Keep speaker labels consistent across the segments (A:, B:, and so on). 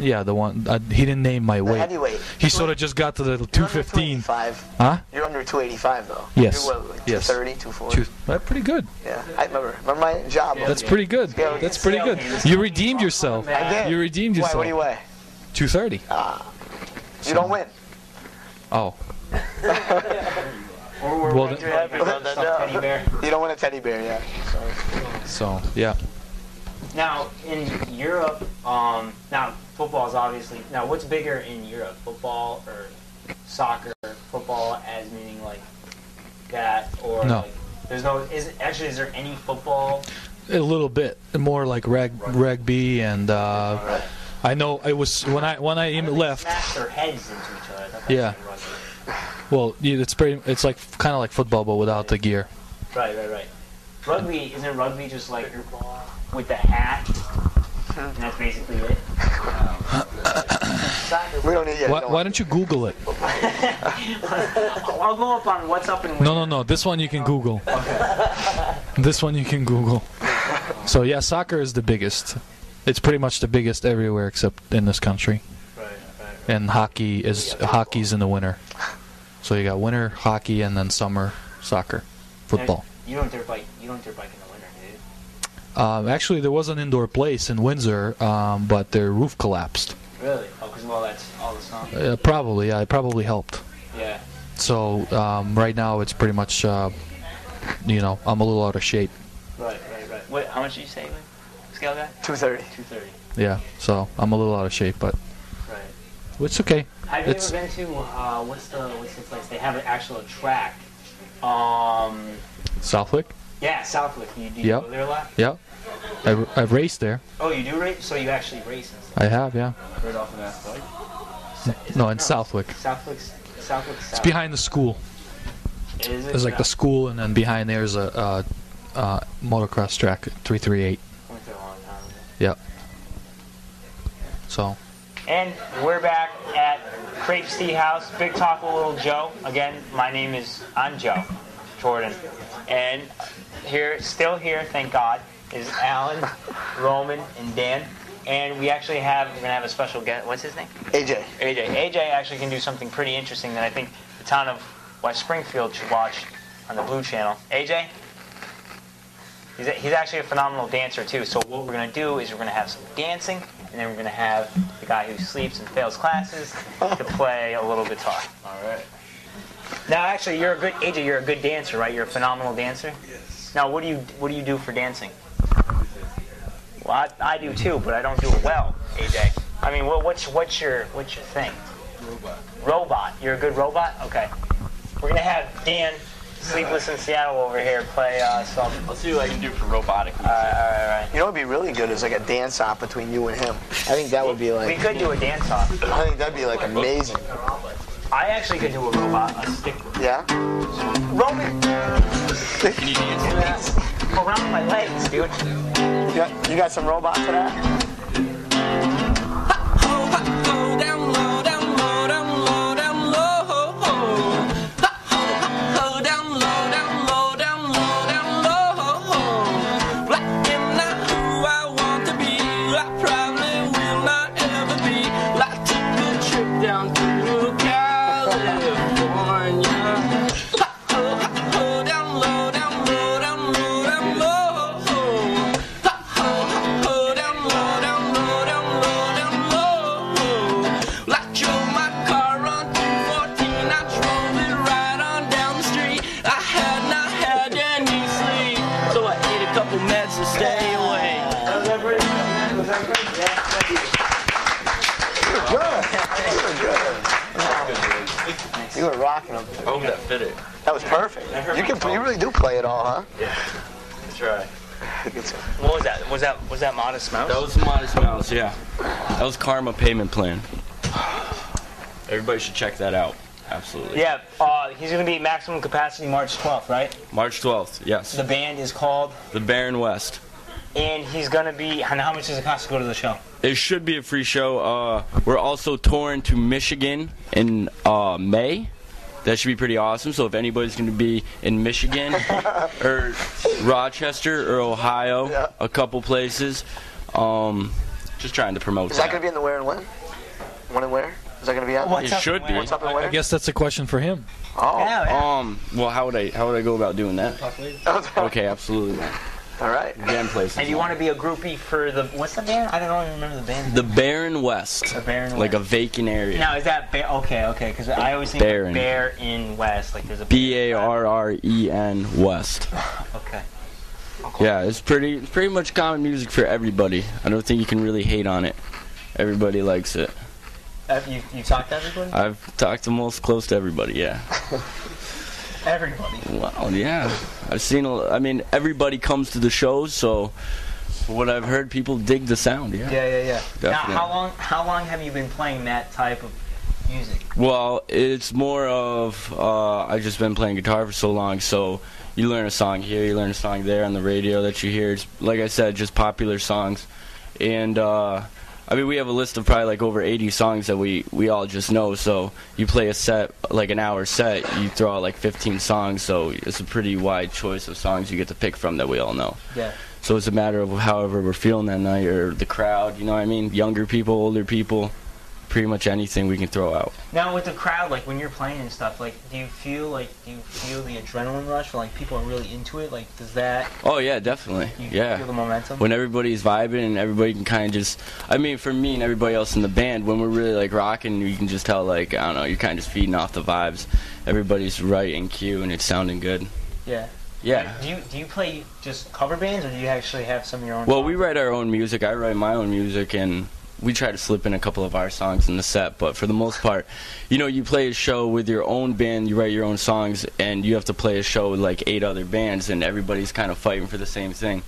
A: Yeah, the one. He didn't name my weight.
B: Heavyweight.
A: He sort of just got to the 215.
B: Huh? You're under 285 though.
A: Yes.
B: You're what, like
A: yes.
B: 230, 240.
A: That's pretty good.
B: Yeah, I remember my job.
A: That's pretty good. That's pretty good. You redeemed yourself.
B: I did.
A: You redeemed yourself.
B: What do you weigh?
A: 230.
B: You don't win.
A: Oh.
B: Well, teddy bear. You don't win a teddy bear, yeah.
A: So yeah.
C: Now in Europe, now football is obviously now. What's bigger in Europe, football or soccer? Football as meaning like that, or
A: no?
C: Like, there's no. Is there any football?
A: A little bit more like rugby and. I know it was when I left.
C: Smash their heads into each other.
A: Yeah. Well, it's like kind of like football, but without the gear.
C: Right. Rugby isn't rugby just like with the hat, and that's basically it.
B: We don't need.
A: Why don't you Google it?
C: I'll go up on what's up in.
A: No. This one you can Google.
C: Okay.
A: This one you can Google. So yeah, soccer is the biggest. It's pretty much the biggest everywhere except in this country.
C: Right.
A: And hockey's in the winter. So you got winter hockey and then summer soccer, football.
C: You don't dirt bike in the winter, do you?
A: Actually, there was an indoor place in Windsor, but their roof collapsed.
C: Really? Oh, because that's all the snow.
A: Probably, yeah, it probably helped.
C: Yeah.
A: So right now it's pretty much, I'm a little out of shape.
C: Right. What? How much did you say, scale guy?
B: 230.
C: 230.
A: Yeah, so I'm a little out of shape, but it's okay.
C: Have you ever been to what's the place? They have an actual track.
A: Southwick?
C: Yeah, Southwick. Do you go there a lot?
A: Yeah. I've raced there.
C: Oh, you do race? So you actually race?
A: I have, yeah.
C: Right off of that.
A: No, in Southwick.
C: Southwick.
A: It's behind the school.
C: Is it?
A: There's like the school, and then behind there's a motocross track, 338.
C: Went there a long time ago.
A: Yep. So.
C: And we're back at Crepes Tea House. Big Talk with Little Joe. Again, I'm Joe Jordan. And still here, thank God, is Alan, Roman, and Dan. And we're going to have a special guest. What's his name?
B: AJ.
C: AJ actually can do something pretty interesting that I think the town of West Springfield should watch on the Blue Channel. AJ? He's actually a phenomenal dancer, too. So what we're going to do is we're going to have some dancing, and then we're going to have the guy who sleeps and fails classes to play a little guitar.
B: All right.
C: Now, actually, you're a good dancer, right? You're a phenomenal dancer?
D: Yes.
C: Now, what do you do for dancing? Well, I do, too, but I don't do it well, AJ. I mean, what's your thing? Robot. You're a good robot? Okay. We're going to have Dan, Sleepless in Seattle over here, play some.
D: Let's see what I can do for robotic.
C: All right.
B: You know what would be really good is like a dance-off between you and him. I think that would be like...
C: We could do a dance-off.
B: I think that'd be like amazing.
C: I actually could do a robot, a stick.
B: Yeah?
C: Roman!
D: Can you dance?
C: Around my legs, dude.
B: You got some robot for that?
E: Down low, down low, down low, down low. Down low, down low, down low, down low. Black am not who I want to be. I probably will not ever be. I took a trip down to California. Down low, down low, down low, down low. Down low, down low, down low, down low. I drove my car on 214. I drove it right on down the street. I had not had any sleep, so I ate a couple meds to stay awake.
C: Was that pretty good?
B: You were rocking them.
D: I hope that fit it.
B: That was perfect. You really do play it all, huh?
D: Yeah. That's right.
C: What was that? Was that Modest Mouse?
D: That was Modest Mouse, yeah. That was Karma Payment Plan. Everybody should check that out. Absolutely.
C: Yeah, he's going to be maximum capacity March 12th, right?
D: March 12th, yes.
C: The band is called?
D: The Baron West.
C: And he's going to be, and how much does it cost to go to the show?
D: It should be a free show. We're also touring to Michigan in May. That should be pretty awesome. So if anybody's going to be in Michigan or Rochester or Ohio, a couple places, Just trying to promote
B: Is that going to be in the Where and When? When and Where? Is that going to be out?
C: What's
D: It
C: up
D: should
C: and
D: be.
C: where?
B: What's up and
A: I
B: where?
A: guess that's a question for him.
B: Oh.
C: Yeah.
D: Well, how would I go about doing that? Okay, absolutely.
B: All right.
D: Jam places.
C: And you want to be a groupie for the what's the band? I don't even remember the band.
D: The Barren West.
C: The Barren
D: Like a
C: West.
D: vacant area.
C: Now is that okay? Because I always think
D: Barren.
C: of Bear in West. Like there's a
D: Barren West.
C: Okay.
D: Yeah, it's pretty much common music for everybody. I don't think you can really hate on it. Everybody likes it.
C: You talked to everybody?
D: I've talked to most close to everybody, yeah.
C: Everybody.
D: Well, yeah. I've seen, I mean, everybody comes to the shows, so from what I've heard, people dig the sound, yeah.
C: Yeah.
D: Definitely.
C: Now, how long have you been playing that type of music?
D: Well, it's more of, I've just been playing guitar for so long, so you learn a song here, you learn a song there on the radio that you hear. It's, like I said, just popular songs. And, I mean, we have a list of probably like over 80 songs that we all just know, so you play a set, like an hour set, you throw out like 15 songs, so it's a pretty wide choice of songs you get to pick from that we all know.
C: Yeah.
D: So it's a matter of however we're feeling that night, or the crowd, you know what I mean? Younger people, older people, pretty much anything we can throw out.
C: Now with the crowd, like when you're playing and stuff, like do you feel the adrenaline rush? Or, like people are really into it? Like does that?
D: Oh yeah, definitely.
C: You
D: Yeah.
C: feel the momentum?
D: When everybody's vibing and everybody can kind of just, I mean, for me and everybody else in the band, when we're really like rocking, you can just tell, like, I don't know, you're kind of just feeding off the vibes. Everybody's right in cue and it's sounding good.
C: Yeah.
D: Yeah.
C: Do you play just cover bands, or do you actually have some of your own?
D: Well,
C: songs?
D: we write our own music. I write my own music, and we try to slip in a couple of our songs in the set. But for the most part, you know, you play a show with your own band, you write your own songs, and you have to play a show with like 8 other bands, and everybody's kind of fighting for the same thing.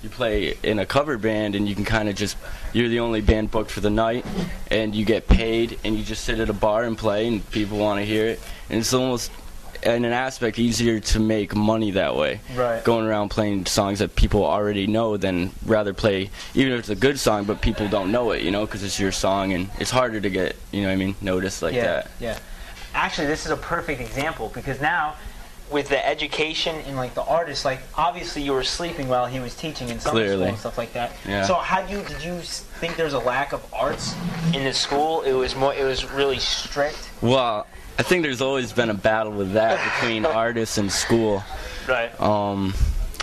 D: You play in a cover band, and you can kind of just, you're the only band booked for the night, and you get paid, and you just sit at a bar and play, and people want to hear it. And it's almost, in an aspect, easier to make money that way.
C: Right.
D: Going around playing songs that people already know than rather play, even if it's a good song, but people don't know it, you know, because it's your song, and it's harder to get, you know what I mean, noticed like that.
C: Yeah. Actually, this is a perfect example, because now, with the education and like the artists, like obviously you were sleeping while he was teaching in summer school and stuff like that.
D: Yeah.
C: So did you think there's a lack of arts in the school? It was really strict.
D: Well, I think there's always been a battle with that between artists and school.
C: Right.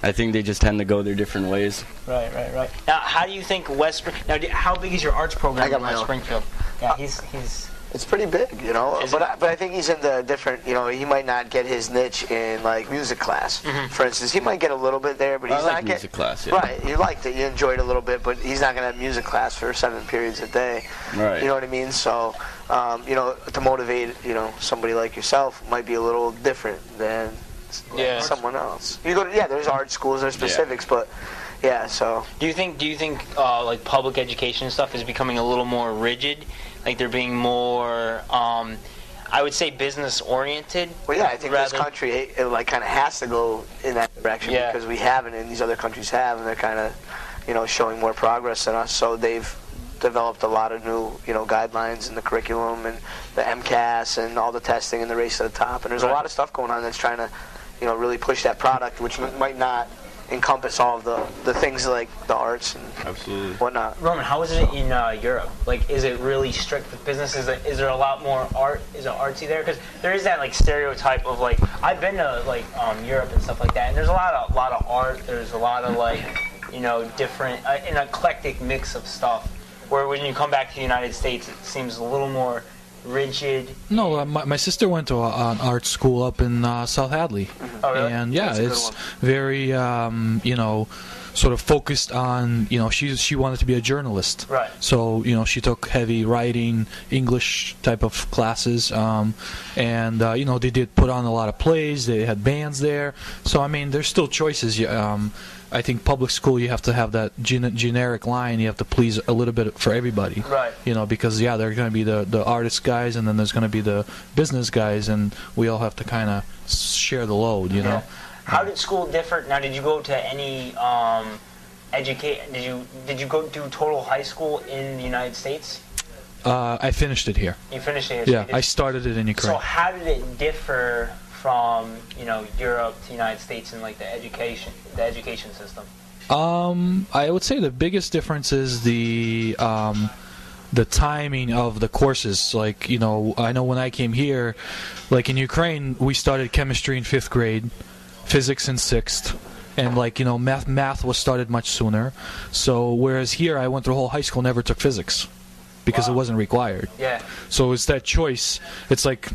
D: I think they just tend to go their different ways.
C: Right. Now, how do you think how big is your arts program
B: I got
C: in
B: my
C: West
B: own.
C: Springfield? Yeah, he's.
B: It's pretty big, you know. But I think he's in the different, you know, he might not get his niche in like music class. For instance, he might get a little bit there, but he's
D: I like
B: not
D: music class, yeah.
B: Right, you liked it, you enjoyed it a little bit, but he's not going to have music class for 7 periods a day.
D: Right.
B: You know what I mean? So, you know, to motivate, you know, somebody like yourself might be a little different than someone else. You go to, there's art schools, there's specifics, but yeah, so.
C: Do you think like public education stuff is becoming a little more rigid? Like they're being more, I would say, business oriented.
B: Well, yeah, I think this country it like kind of has to go in that direction because we haven't, and these other countries have, and they're kind of, you know, showing more progress than us. So they've developed a lot of new, you know, guidelines in the curriculum and the MCAS and all the testing and the race to the top. And there's a lot of stuff going on that's trying to, you know, really push that product, which might not encompass all of the things like the arts and whatnot.
C: Roman, how is it in Europe? Like, is it really strict with business? Is there a lot more art? Is it artsy there? Because there is that like stereotype of like, I've been to like Europe and stuff like that, and there's a lot of art. There's a lot of like, you know, different, an eclectic mix of stuff. Where when you come back to the United States, it seems a little more rigid.
A: No, my sister went to an art school up in South Hadley.
C: Oh, really?
A: And yeah,
B: That's a good
A: it's
B: one.
A: very, you know, sort of focused on, you know, she wanted to be a journalist.
C: Right.
A: So, you know, she took heavy writing, English type of classes, and, you know, they did put on a lot of plays, they had bands there. So, I mean, there's still choices. I think public school, you have to have that generic line. You have to please a little bit for everybody.
C: Right.
A: You know, because, yeah, there are going to be the artist guys, and then there's going to be the business guys, and we all have to kind of share the load, you know.
C: How did school differ? Now, did you go to any Did you go do total high school in the United States?
A: I finished it here.
C: You finished it here.
A: Yeah, I started it in Ukraine.
C: So how did it differ from, you know, Europe to the United States in like the education system?
A: I would say the biggest difference is the timing of the courses. Like, you know, I know when I came here, like in Ukraine, we started chemistry in 5th grade, physics in 6th, and like, you know, math was started much sooner. So whereas here, I went through whole high school, never took physics because it wasn't required.
C: Yeah.
A: So it's that choice. It's like,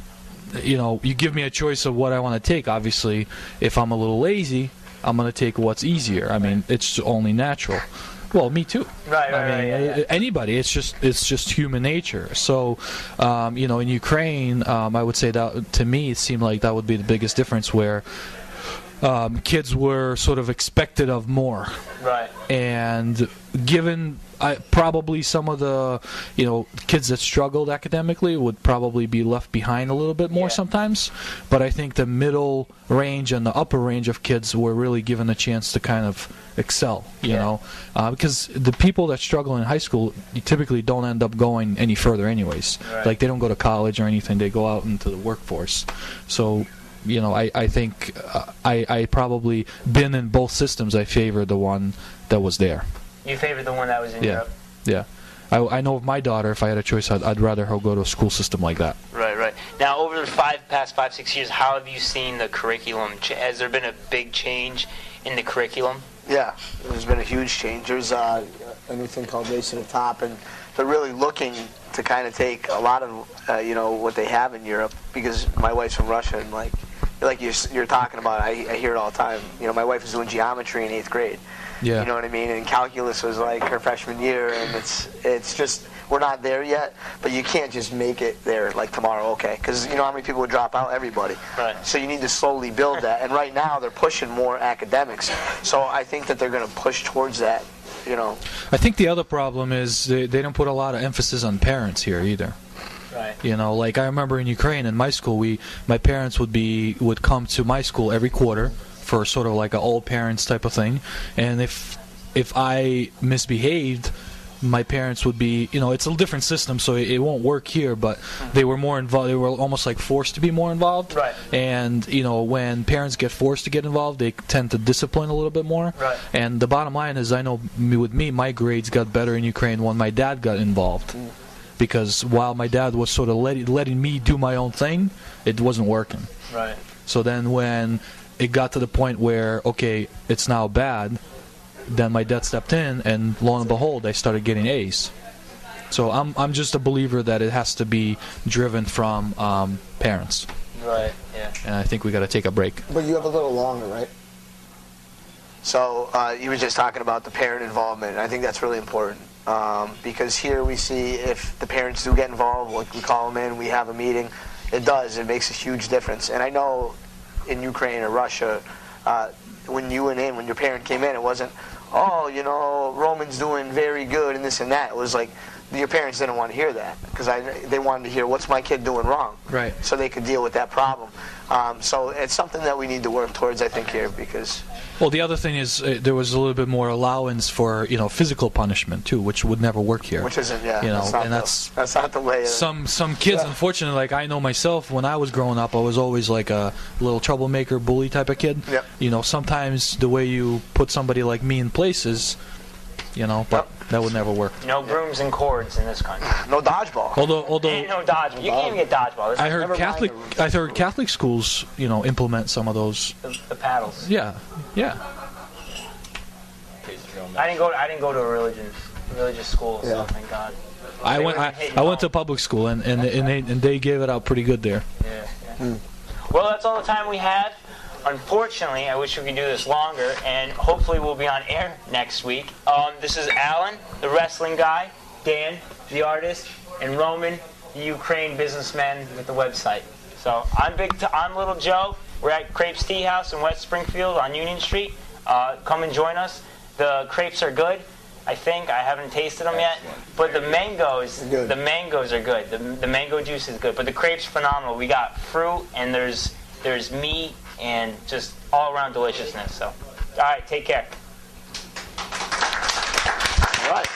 A: you know, you give me a choice of what I want to take. Obviously, if I'm a little lazy, I'm going to take what's easier. I mean, it's only natural. Well, me too.
C: Right.
A: Anybody. It's just human nature. So, you know, in Ukraine, I would say that to me it seemed like that would be the biggest difference, where kids were sort of expected of more.
C: Right.
A: And given probably some of the, you know, kids that struggled academically would probably be left behind a little bit more sometimes. But I think the middle range and the upper range of kids were really given a chance to kind of excel, you know, because the people that struggle in high school typically don't end up going any further anyways.
C: Right.
A: Like, they don't go to college or anything. They go out into the workforce. So, you know, I think I probably been in both systems. I favor the one that was there.
C: You favored the one that was in Europe?
A: Yeah. I know of my daughter, if I had a choice, I'd rather her go to a school system like that.
C: Right. Now, over the past 5-6 years, how have you seen the curriculum? Has there been a big change in the curriculum?
B: Yeah, there's been a huge change. There's a new thing called Race to the Top, and they're really looking to kind of take a lot of, you know, what they have in Europe, because my wife's from Russia, and like you're talking about, I hear it all the time. You know, my wife was doing geometry in 8th grade.
A: Yeah.
B: You know what I mean? And calculus was like her freshman year, and it's just, we're not there yet, but you can't just make it there like tomorrow, okay? Because you know how many people would drop out? Everybody.
C: Right.
B: So you need to slowly build that. And right now they're pushing more academics. So I think that they're going to push towards that, you know.
A: I think the other problem is they don't put a lot of emphasis on parents here either.
C: Right.
A: You know, like I remember in Ukraine, in my school, my parents would come to my school every quarter for sort of like an all parents type of thing, and if I misbehaved, my parents would be, you know, it's a different system, so it won't work here, but they were more involved. They were almost like forced to be more involved.
C: Right.
A: And, you know, when parents get forced to get involved, they tend to discipline a little bit more.
C: Right.
A: And the bottom line is, I know with me, my grades got better in Ukraine when my dad got involved. Because while my dad was sort of letting me do my own thing, it wasn't working.
C: Right.
A: So then when it got to the point where, okay, it's now bad, then my dad stepped in, and lo and behold, I started getting A's. So I'm just a believer that it has to be driven from parents.
C: Right, yeah.
A: And I think we got to take a break.
B: But you have a little longer, right? So you were just talking about the parent involvement, and I think that's really important. Because here we see if the parents do get involved, like we call them in, we have a meeting, it makes a huge difference. And I know in Ukraine or Russia, when you went in, when your parent came in, it wasn't, oh, you know, Roman's doing very good and this and that. It was like your parents didn't want to hear that, because they wanted to hear, what's my kid doing wrong?
A: Right.
B: So they could deal with that problem. So it's something that we need to work towards, I think, here, because...
A: Well, the other thing is there was a little bit more allowance for, you know, physical punishment too, which would never work here.
B: Which isn't, yeah.
A: You know,
B: that's not the way.
A: Some kids, unfortunately, like I know myself, when I was growing up, I was always like a little troublemaker, bully type of kid.
B: Yep.
A: You know, sometimes the way you put somebody like me in places, you know, but that would never work.
C: No brooms and cords in this country.
B: No dodgeball.
A: Although
C: Ain't no dodgeball. You can't even get dodgeball.
A: I heard Catholic schools, you know, implement some of those.
C: The paddles.
A: Yeah.
C: I didn't go to a religious school, so thank God.
A: I went to public school, and they gave it out pretty good there.
C: Yeah. Well, that's all the time we had. Unfortunately, I wish we could do this longer, and hopefully we'll be on air next week. This is Alan, the wrestling guy, Dan, the artist, and Roman, the Ukraine businessman with the website. So I'm Little Joe. We're at Crepes Tea House in West Springfield on Union Street. Come and join us. The crepes are good. I think I haven't tasted them yet, but the mangoes are good. The mango juice is good, but the crepes phenomenal. We got fruit, and there's meat, and just all around deliciousness. So, all right, take care.
B: All right.